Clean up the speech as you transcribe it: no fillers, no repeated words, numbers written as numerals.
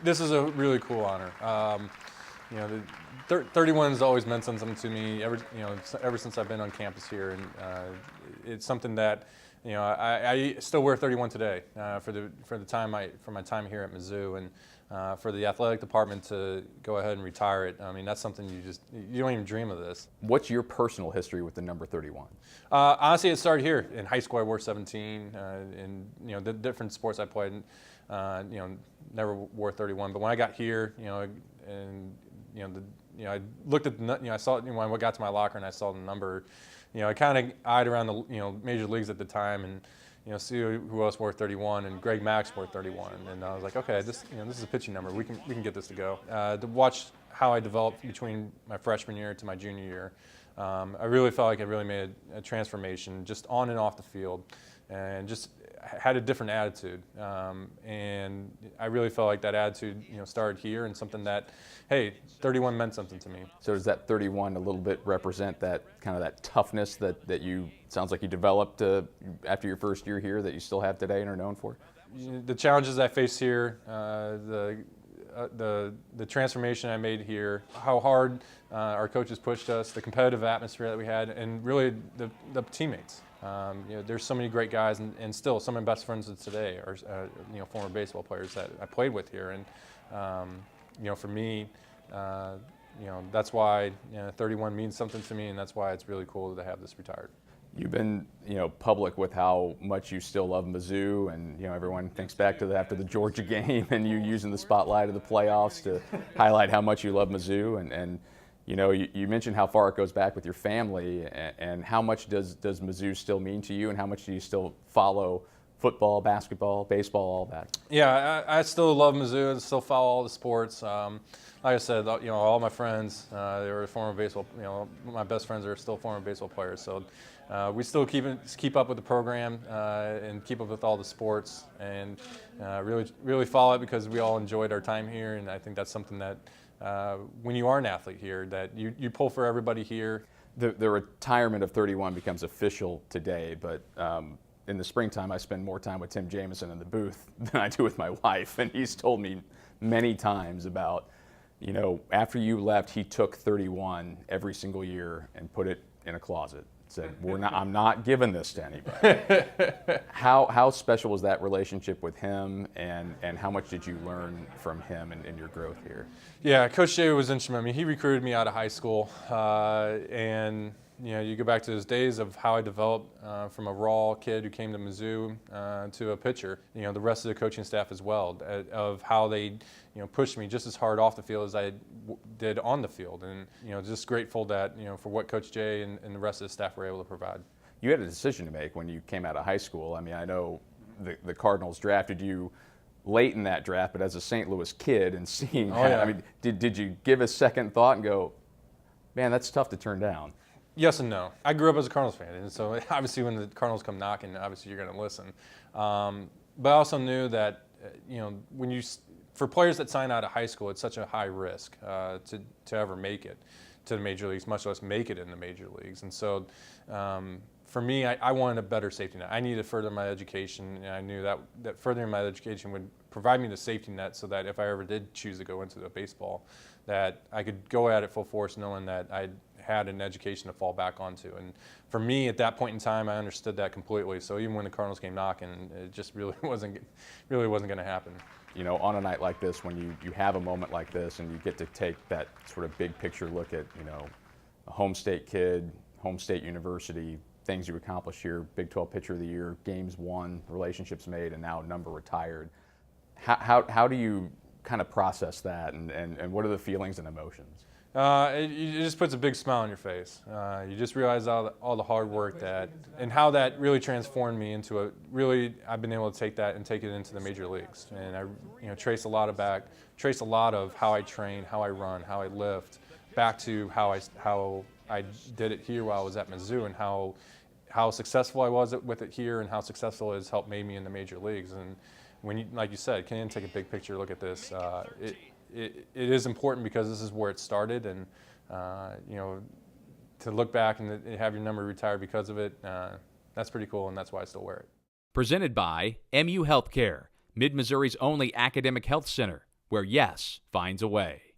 This is a really cool honor. You know, the 31 has always meant something to me ever since I've been on campus here, and it's something that I still wear 31 today for my time here at Mizzou, and for the athletic department to go ahead and retire it. I mean, that's something you don't even dream of this. What's your personal history with the number 31? Honestly, it started here in high school. I wore 17, and the different sports I played. Never wore 31, but when I got here, I looked at I saw it when I got to my locker and I saw the number. I kind of eyed around the major leagues at the time and see who else wore 31, and Greg Max wore 31, and I was like, okay, this is a pitching number. We can get this to go. To watch how I developed between my freshman year to my junior year, I really felt like I really made a transformation just on and off the field, and just had a different attitude, and I really felt like that attitude started here, and something that, hey, 31 meant something to me. So does that 31 a little bit represent that kind of that toughness that you, sounds like you developed after your first year here, that you still have today and are known for? The challenges I faced here, the transformation I made here, how hard our coaches pushed us, the competitive atmosphere that we had, and really the teammates. There's so many great guys, and still some of my best friends today are former baseball players that I played with here, and for me, that's why 31 means something to me, and that's why it's really cool to have this retired. You've been public with how much you still love Mizzou, and everyone thinks back to after the Georgia game and you using the spotlight of the playoffs to highlight how much you love Mizzou, and you mentioned how far it goes back with your family, and how much does Mizzou still mean to you, and how much do you still follow football, basketball, baseball, all that? Yeah, I still love Mizzou and still follow all the sports. Like I said, all my friends, they were former baseball. My best friends are still former baseball players. So we still keep up with the program and keep up with all the sports, and really follow it because we all enjoyed our time here, and I think that's something that when you are an athlete here, that you pull for everybody here. The retirement of 31 becomes official today, but in the springtime I spend more time with Tim Jamison in the booth than I do with my wife, and he's told me many times about, after you left, he took 31 every single year and put it in a closet. Said, I'm not giving this to anybody. How special was that relationship with him, and how much did you learn from him in your growth here? Yeah, Coach Jay was instrumental. I mean, he recruited me out of high school, and you go back to his days of how I developed from a raw kid who came to Mizzou to a pitcher. The rest of the coaching staff as well, of how they pushed me just as hard off the field as I did on the field, and just grateful that for what Coach Jay and the rest of the staff were able to provide. You had a decision to make when you came out of high school. I mean, I know the Cardinals drafted you late in that draft, but as a St. Louis kid and seeing that, yeah. I mean, did you give a second thought and go, man, that's tough to turn down? Yes and no. I grew up as a Cardinals fan, and so obviously when the Cardinals come knocking, obviously you're going to listen. But I also knew that for players that sign out of high school, it's such a high risk to ever make it to the major leagues, much less make it in the major leagues. And so for me, I wanted a better safety net. I needed to further my education, and I knew that furthering my education would provide me the safety net so that if I ever did choose to go into the baseball, that I could go at it full force knowing that I had an education to fall back onto. And for me, at that point in time, I understood that completely. So even when the Cardinals came knocking, it just really wasn't going to happen. On a night like this, when you have a moment like this and you get to take that sort of big picture look at, a home state kid, home state university, things you accomplished here, Big 12 Pitcher of the Year, games won, relationships made, and now number retired. How do you kind of process that, and what are the feelings and emotions? It just puts a big smile on your face. You just realize all the hard work and how that really transformed me into I've been able to take that and take it into the major leagues. And I trace a lot of how I train, how I run, how I lift, back to how I did it here while I was at Mizzou, and how successful I was with it here, and how successful it has helped make me in the major leagues. And when like you said, can you take a big picture look at this? It is important because this is where it started, and to look back and have your number retired because of it, that's pretty cool, and that's why I still wear it. Presented by MU Healthcare, Mid-Missouri's only academic health center, where yes finds a way.